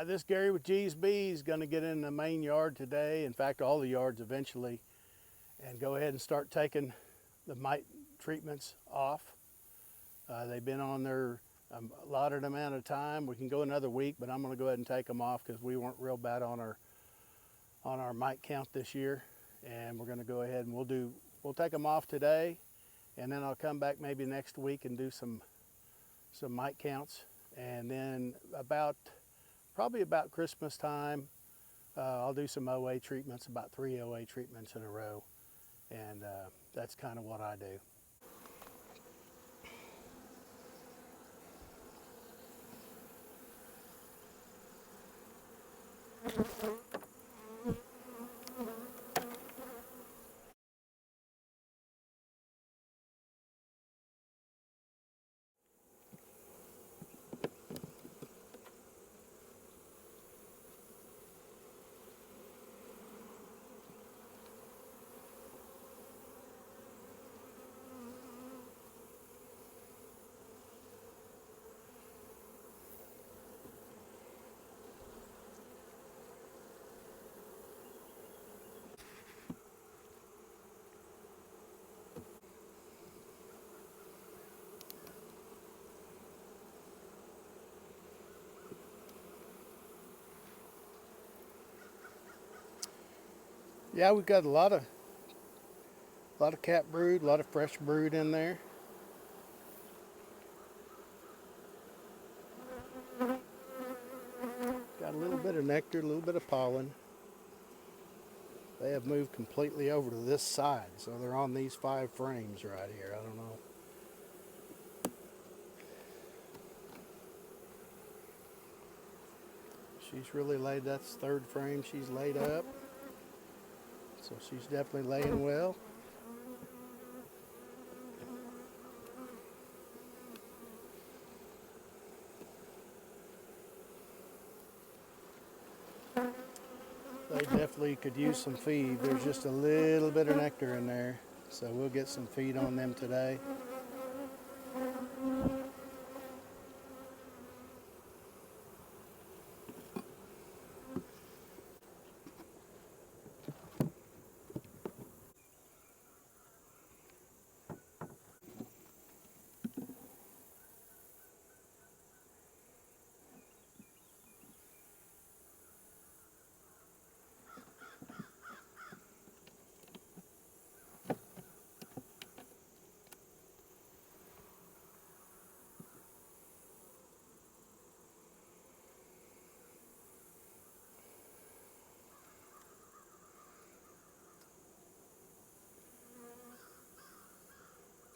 This Gary with G's Bees is going to get in the main yard today, in fact all the yards eventually, and go ahead and start taking the mite treatments off. They've been on there allotted amount of time. We can go another week, but I'm going to go ahead and take them off because we weren't real bad on our mite count this year, and we're going to go ahead and we'll take them off today, and then I'll come back maybe next week and do some mite counts, and then probably about Christmas time, I'll do some OA treatments, about 3 OA treatments in a row, and that's kind of what I do. Yeah, we've got a lot of cap brood, a lot of fresh brood in there. Got a little bit of nectar, a little bit of pollen. They have moved completely over to this side, so they're on these 5 frames right here. I don't know. She's really laid, that's the 3rd frame she's laid up. So she's definitely laying well. They definitely could use some feed. There's just a little bit of nectar in there, so we'll get some feed on them today.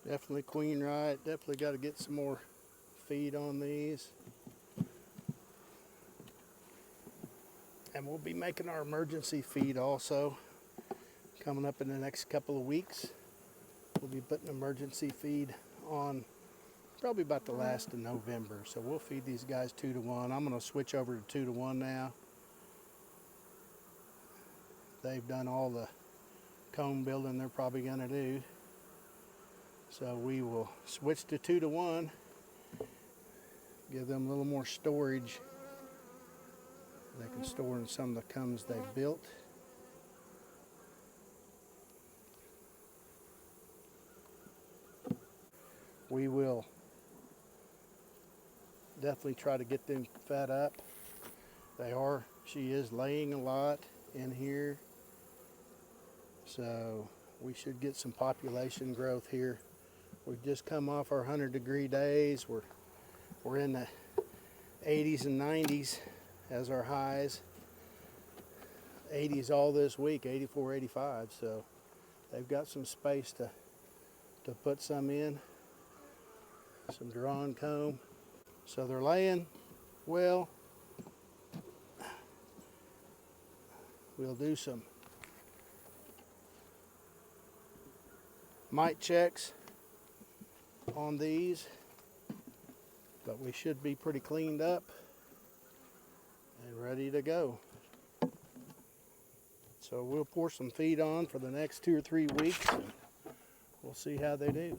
Definitely queen right. Definitely got to get some more feed on these. And we'll be making our emergency feed also coming up in the next couple of weeks. We'll be putting emergency feed on probably about the last of November. So we'll feed these guys 2 to 1. I'm going to switch over to 2 to 1 now. They've done all the comb building they're probably going to do. So we will switch to 2 to 1. Give them a little more storage. They can store in some of the combs they've built. We will definitely try to get them fed up. She is laying a lot in here. So we should get some population growth here. We've just come off our 100-degree days. We're in the 80s and 90s as our highs. 80s all this week, 84, 85. So they've got some space to put some in. Some drawn comb. So they're laying well. We'll do some mite checks on these, but we should be pretty cleaned up and ready to go. So we'll pour some feed on for the next 2 or 3 weeks, and we'll see how they do.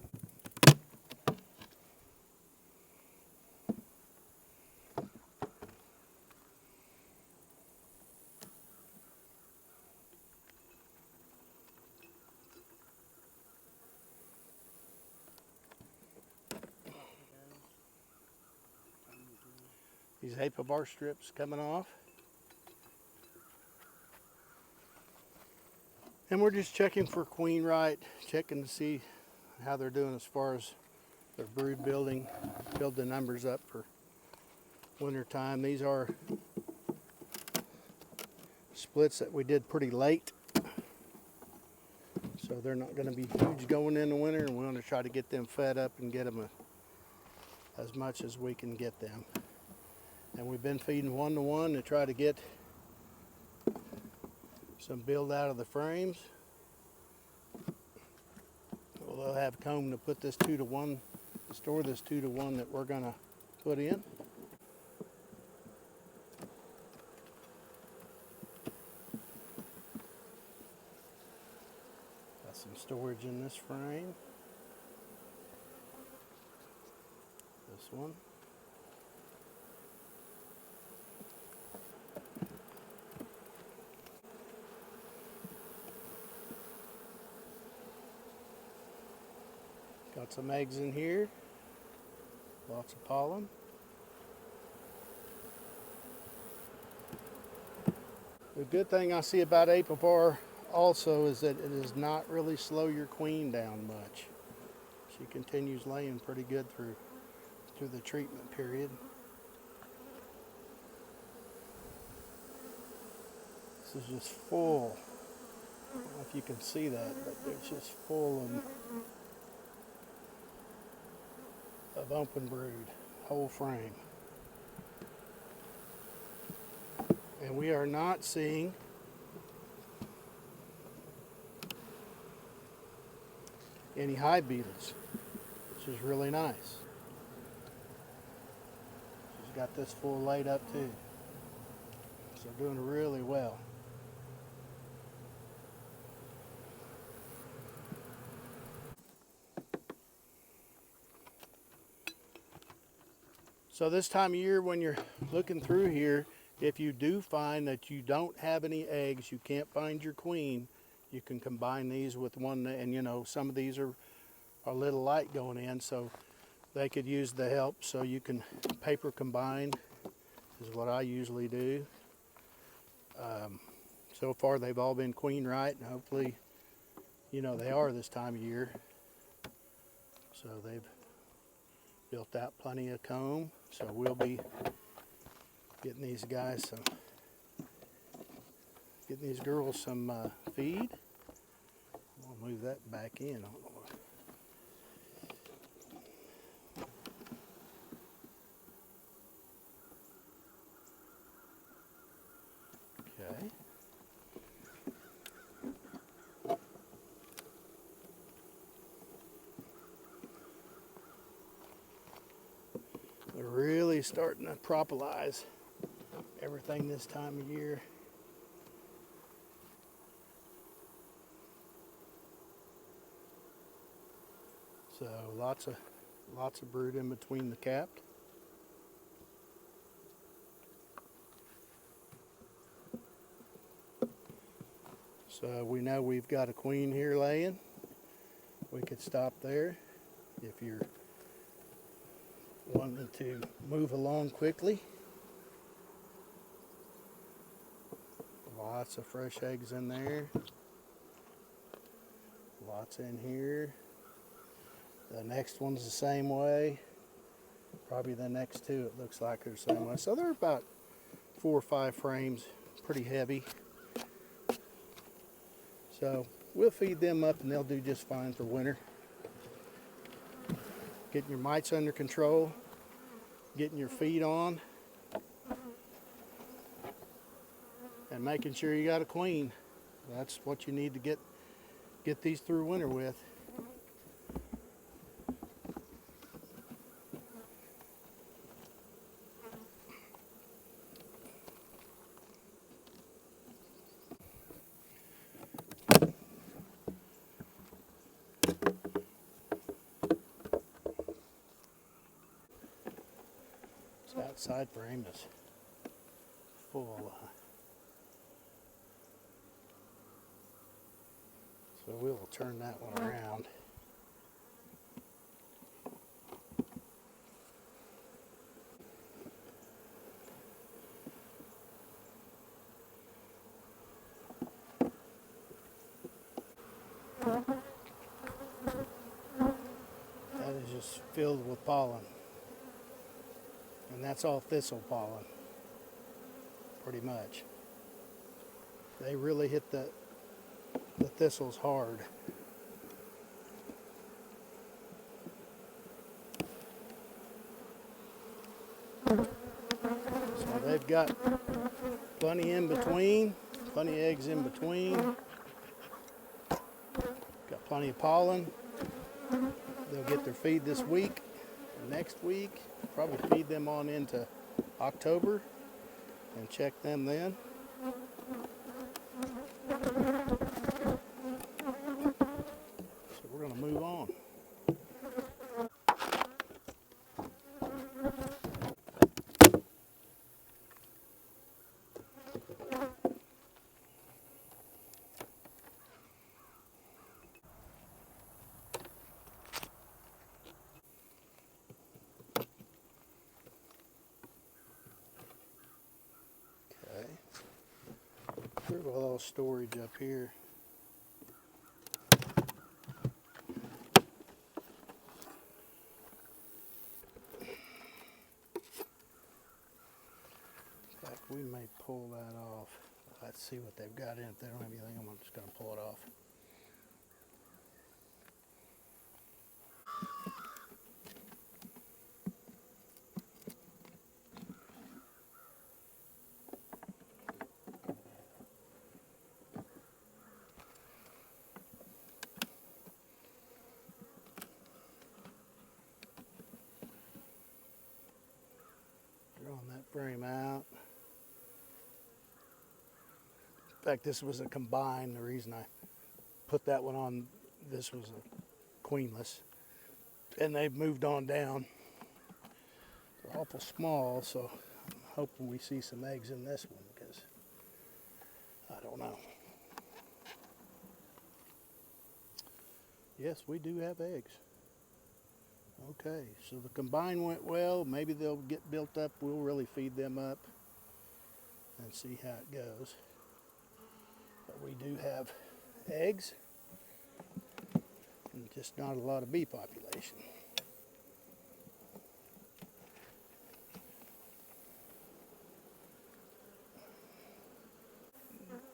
These Apivar strips coming off. And we're just checking for queen right, checking to see how they're doing as far as their brood building, build the numbers up for winter time. These are splits that we did pretty late, so they're not going to be huge going in the winter, and we're going to try to get them fed up and get them as much as we can get them. And we've been feeding 1-to-1 to try to get some build out of the frames. Well, they'll have comb to put this 2-to-1, store this 2-to-1 that we're going to put in. Got some storage in this frame. This one. Got some eggs in here, lots of pollen. The good thing I see about Apivar also is that it does not really slow your queen down much. She continues laying pretty good through the treatment period. This is just full. I don't know if you can see that, but it's just full of open brood, whole frame. And we are not seeing any hive beetles, which is really nice. She's got this full laid up too. So doing really well. So this time of year when you're looking through here, if you do find that you don't have any eggs, you can't find your queen, you can combine these with one, and you know, some of these are a little light going in, so they could use the help. So you can paper combine is what I usually do. So far they've all been queen right, and hopefully, you know, they are this time of year. So they've built out plenty of comb, so we'll be getting these guys getting these girls some feed. I'll move that back in. Okay. They're really starting to propolize everything this time of year. So lots of brood in between the capped. So we know we've got a queen here laying. We could stop there if you're wanting to move along quickly. Lots of fresh eggs in there. Lots in here. The next one's the same way. Probably the next two, it looks like they're the same way. So they're about 4 or 5 frames, pretty heavy. So we'll feed them up and they'll do just fine for winter. Getting your mites under control, getting your feed on, and making sure you got a queen. That's what you need to get these through winter with. This outside frame is full. So we will turn that one around. filled with pollen. And that's all thistle pollen, pretty much. They really hit the thistles hard. So they've got plenty in between, plenty of eggs in between. Got plenty of pollen. They'll get their feed this week, next week. Probably feed them on into October and check them then. So we're going to move on. Okay. There's a little storage up here. In fact, we may pull that off. Let's see what they've got in it. If they don't have anything, I'm just going to pull it off. Drawing that frame out. In fact, this was a combine. The reason I put that one on, this was a queenless. And they've moved on down. They're awful small, so I'm hoping we see some eggs in this one, because I don't know. Yes, we do have eggs. Okay, so the combine went well. Maybe they'll get built up. We'll really feed them up and see how it goes. But we do have eggs, and just not a lot of bee population.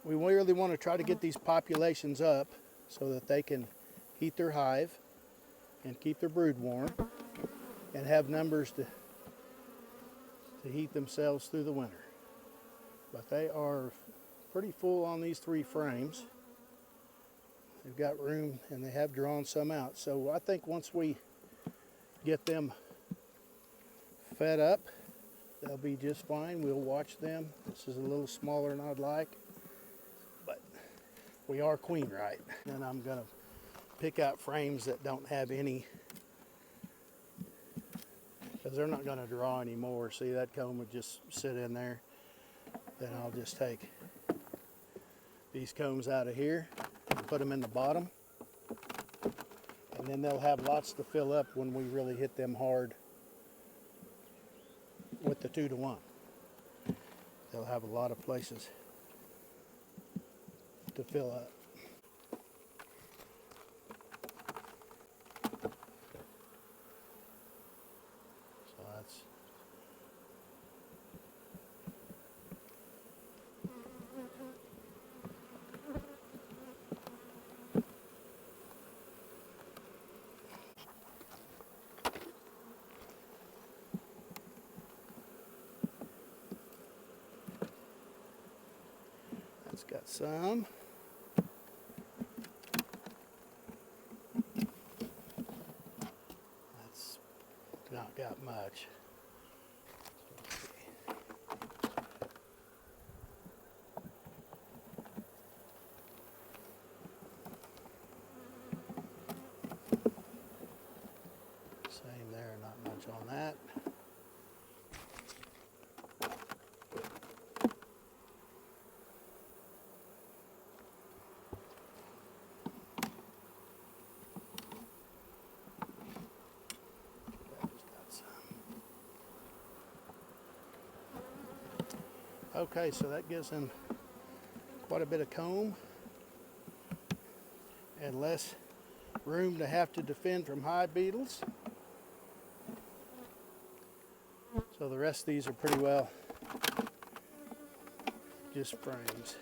We really want to try to get these populations up so that they can heat their hive and keep their brood warm and have numbers to heat themselves through the winter. But they are pretty full on these 3 frames. They've got room, and they have drawn some out. So I think once we get them fed up, they'll be just fine. We'll watch them. This is a little smaller than I'd like, but we are queen right. And I'm gonna pick out frames that don't have any, because they're not gonna draw anymore. See, that comb would just sit in there. Then I'll just take these combs out of here and put them in the bottom, and then they'll have lots to fill up when we really hit them hard with the 2-to-1. They'll have a lot of places to fill up. So that's got some. That's not got much. Same there, not much on that. Okay, so that gives them quite a bit of comb and less room to have to defend from hive beetles. So the rest of these are pretty well just frames.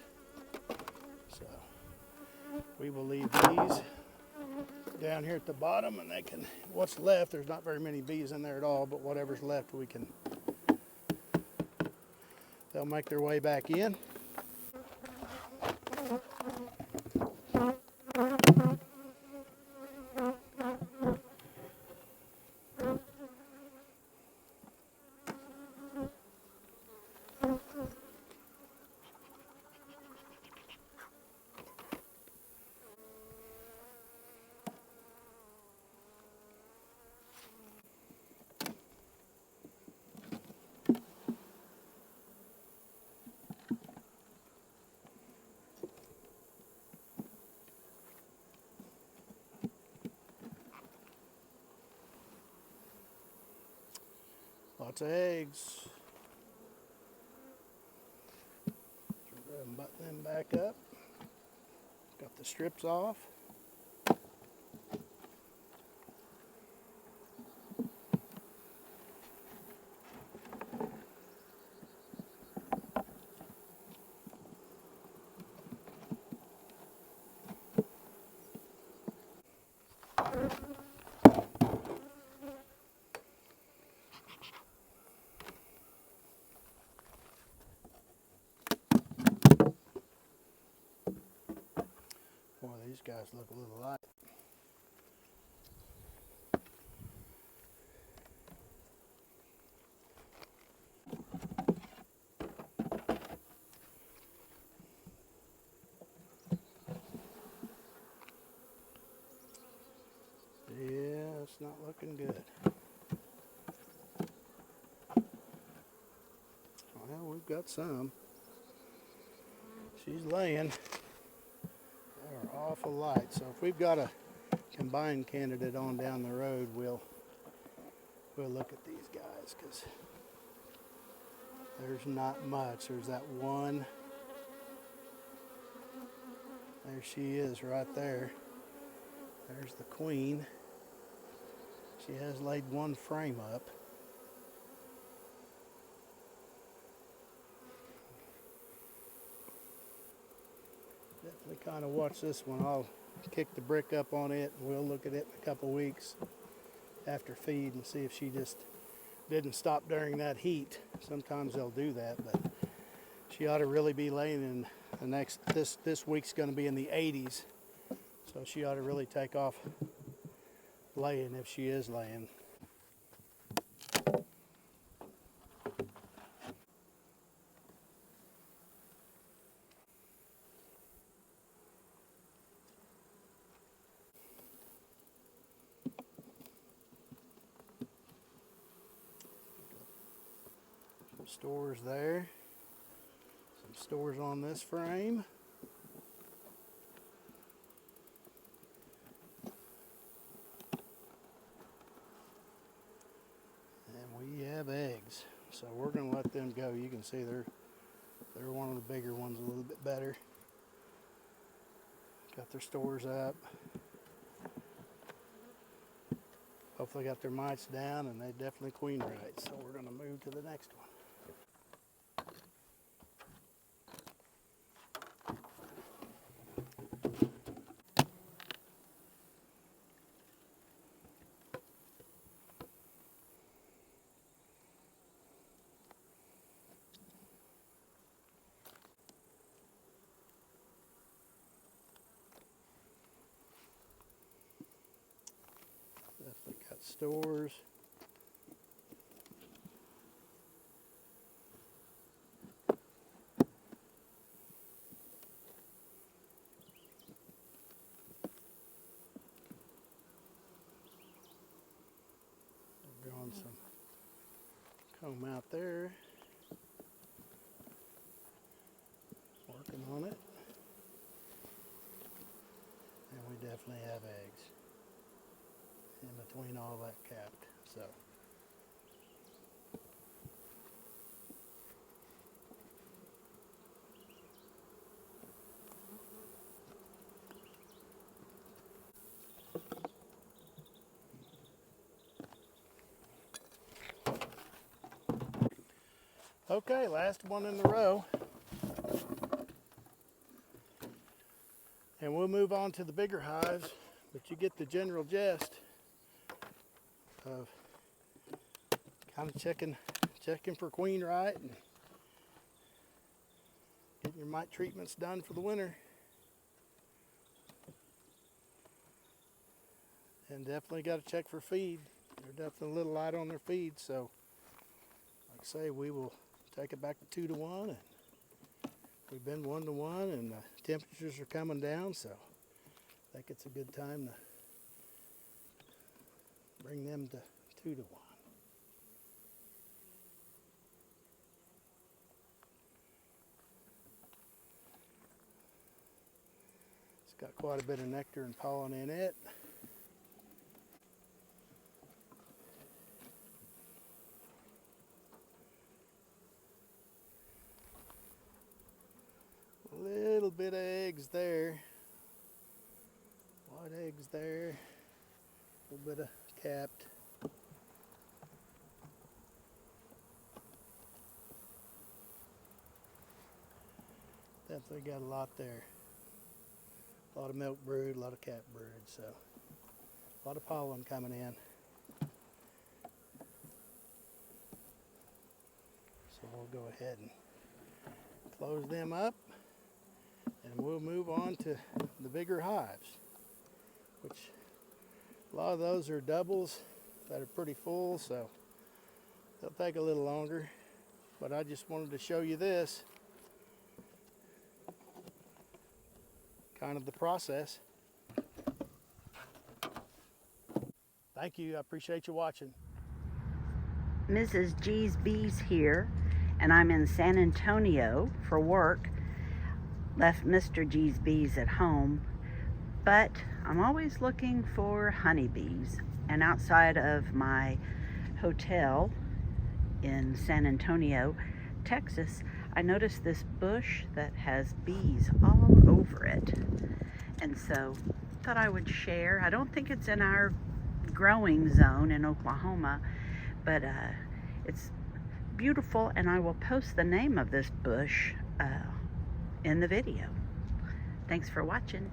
So we will leave these down here at the bottom, and they can, what's left, there's not very many bees in there at all, but whatever's left they'll make their way back in. Lots of eggs. So go ahead and button them back up. Got the strips off. Boy, these guys look a little light. Yeah, it's not looking good. Well, we've got some. She's laying. They are awful light. So if we've got a combined candidate on down the road, we'll look at these guys, because there's not much. There's that one. There she is right there. There's the queen. She has laid one frame up. Definitely kind of watch this one. I'll kick the brick up on it, and we'll look at it in a couple weeks after feed and see if she just didn't stop during that heat. Sometimes they'll do that, but she ought to really be laying in the next, this week's going to be in the 80s, so she ought to really take off laying if she is laying. Some stores there, some stores on this frame. We have eggs, so we're going to let them go. You can see they're one of the bigger ones, a little bit better. Got their stores up. Hopefully got their mites down, and they definitely queen right. So we're going to move to the next one. Definitely got stores. We're growing some comb out there. Working on it. And we definitely have eggs in between all that capped. So Okay, last one in the row. And we'll move on to the bigger hives, but you get the general gist of kind of checking for queen right and getting your mite treatments done for the winter. And definitely got to check for feed. They're definitely a little light on their feed, so like I say, we will take it back to 2-to-1, and we've been 1-to-1, and the temperatures are coming down, so I think it's a good time to bring them to 2-to-1. It's got quite a bit of nectar and pollen in it. A little bit of eggs there. White eggs there. A little bit of capped. Definitely got a lot there. A lot of milk brood, a lot of cap brood, so a lot of pollen coming in. So we'll go ahead and close them up, and we'll move on to the bigger hives, which a lot of those are doubles that are pretty full, so they'll take a little longer, but I just wanted to show you this, kind of the process. Thank you, I appreciate you watching. Mrs. G's Bees here, and I'm in San Antonio for work. Left Mr. G's Bees at home, but I'm always looking for honeybees. And outside of my hotel in San Antonio, Texas, I noticed this bush that has bees all over it. And so thought I would share. I don't think it's in our growing zone in Oklahoma, but it's beautiful, and I will post the name of this bush in the video. Thanks for watching.